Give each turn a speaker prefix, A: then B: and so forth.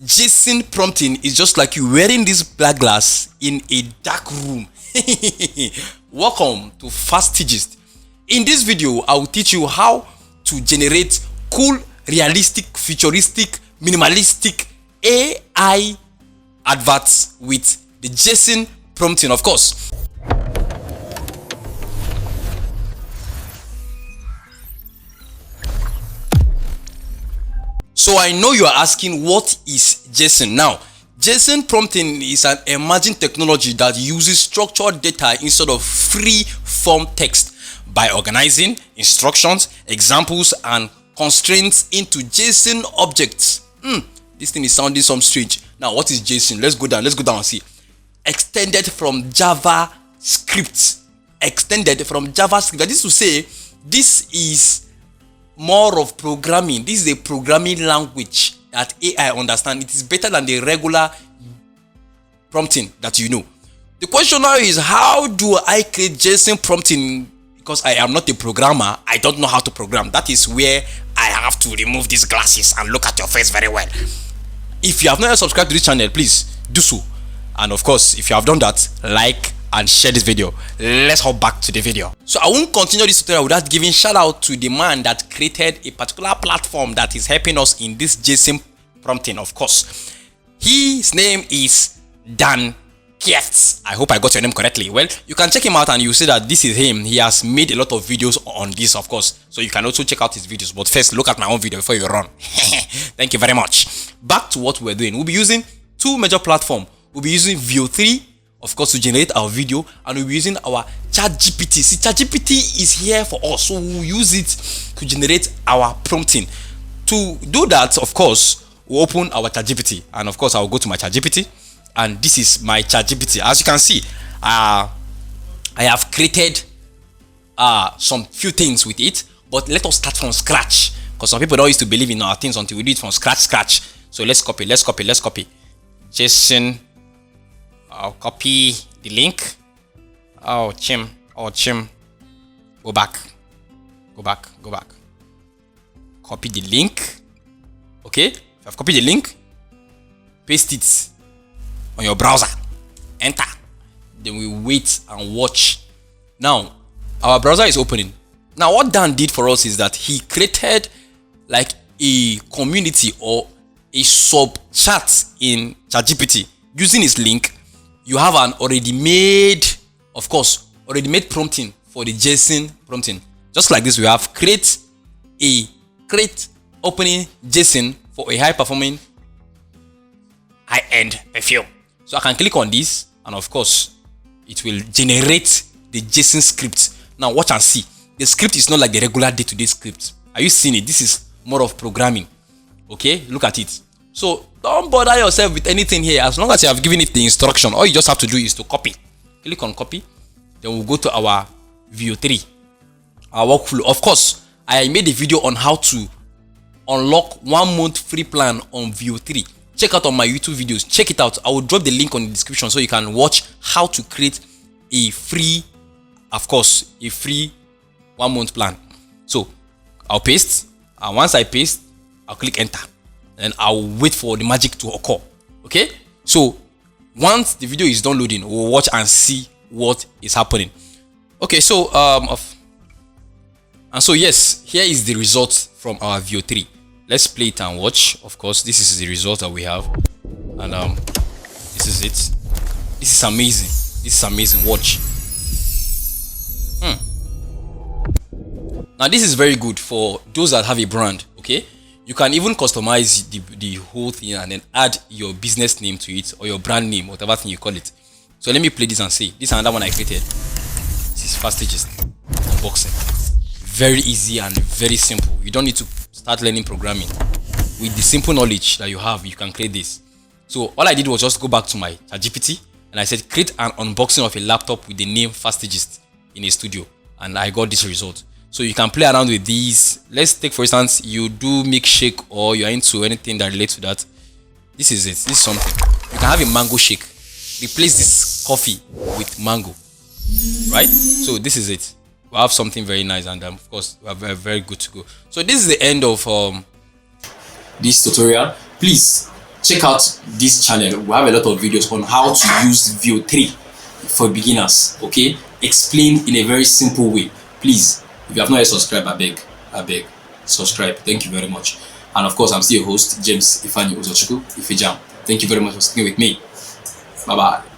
A: JSON prompting is just like you wearing this black glass in a dark room. Welcome to Fasty. In this video, I will teach you how to generate cool, realistic, futuristic, minimalistic AI adverts with the JSON prompting, of course. So I know you are asking, what is JSON? Now, JSON prompting is an emerging technology that uses structured data instead of free form text by organizing instructions, examples, and constraints into JSON objects. This thing is sounding some strange. Now, what is JSON? Let's go down and see. Extended from JavaScript. Extended from JavaScript. That is to say, this is more of programming. This is a programming language that AI understand. It is better than the regular prompting that you know. The question now is, how do I create JSON prompting? Because I am not a programmer, I don't know how to program. That is where I have to remove these glasses and look at your face very well. If you have not yet subscribed to this channel, please do so. And of course, if you have done that, like and share this video. Let's hop back to the video. So I won't continue this tutorial without giving shout out to the man that created a particular platform that is helping us in this JSON prompting, of course. His name is Dan Kieft. I hope I got your name correctly. Well, you can check him out and you see that this is him. He has made a lot of videos on this, of course. So you can also check out his videos. But first, look at my own video before you run. Thank you very much. Back to what we're doing. We'll be using two major platforms. We'll be using VEO 3, of course, to generate our video, and we'll be using our ChatGPT. See, ChatGPT is here for us, so we'll use it to generate our prompting. To do that, of course, we'll open our ChatGPT, and of course, I'll go to my ChatGPT, and this is my ChatGPT. As you can see, I have created some few things with it, but let us start from scratch, because some people don't used to believe in our things until we do it from scratch. So let's copy. JSON. I'll copy the link. Oh, chim. Go back. Copy the link. Okay, if I've copied the link, paste it on your browser. Enter. Then we wait and watch. Now, our browser is opening. Now, what Dan did for us is that he created like a community or a sub chat in ChatGPT. Using his link, you have an already made prompting for the JSON prompting. Just like this, we have create opening JSON for a high performing high-end perfume. So I can click on this, and of course it will generate the JSON script. Now watch and see. The script is not like the regular day-to-day script. Are you seeing it? This is more of programming. Okay, look at it. So don't bother yourself with anything here. As long as you have given it the instruction, all you just have to do is to copy. Click on copy. Then we'll go to our VEO 3, our workflow. Of course, I made a video on how to unlock 1 month free plan on VEO 3. Check out on my YouTube videos. Check it out. I will drop the link on the description so you can watch how to create a free, of course, a free 1 month plan. So I'll paste, and once I paste, I'll click enter. And I'll wait for the magic to occur. Okay, so once the video is done loading, we'll watch and see what is happening. Okay, so yes, here is the result from our VEO 3. Let's play it and watch. Of course, this is the result that we have, and this is it. This is amazing. Watch. Now this is very good for those that have a brand. Okay, you can even customize the whole thing and then add your business name to it, or your brand name, whatever thing you call it. So let me play this and see. This is another one I created. This is Fasty unboxing. Very easy and very simple. You don't need to start learning programming. With the simple knowledge that you have, you can create this. So all I did was just go back to my ChatGPT and I said create an unboxing of a laptop with the name Fasty in a studio, and I got this result. So you can play around with these. Let's take, for instance, you do milkshake, or you're into anything that relates to that. This is it. This is something. You can have a mango shake. Replace this coffee with mango, right? So this is it. We have something very nice, and of course we are very, very good to go. So this is the end of this tutorial. Please check out this channel. We have a lot of videos on how to use VEO 3 for beginners. Okay, explained in a very simple way. Please, if you have not yet subscribed, I beg, subscribe. Thank you very much. And of course, I'm still your host, James Ifani Uzochukwu Ifejam. Thank you very much for sticking with me. Bye bye.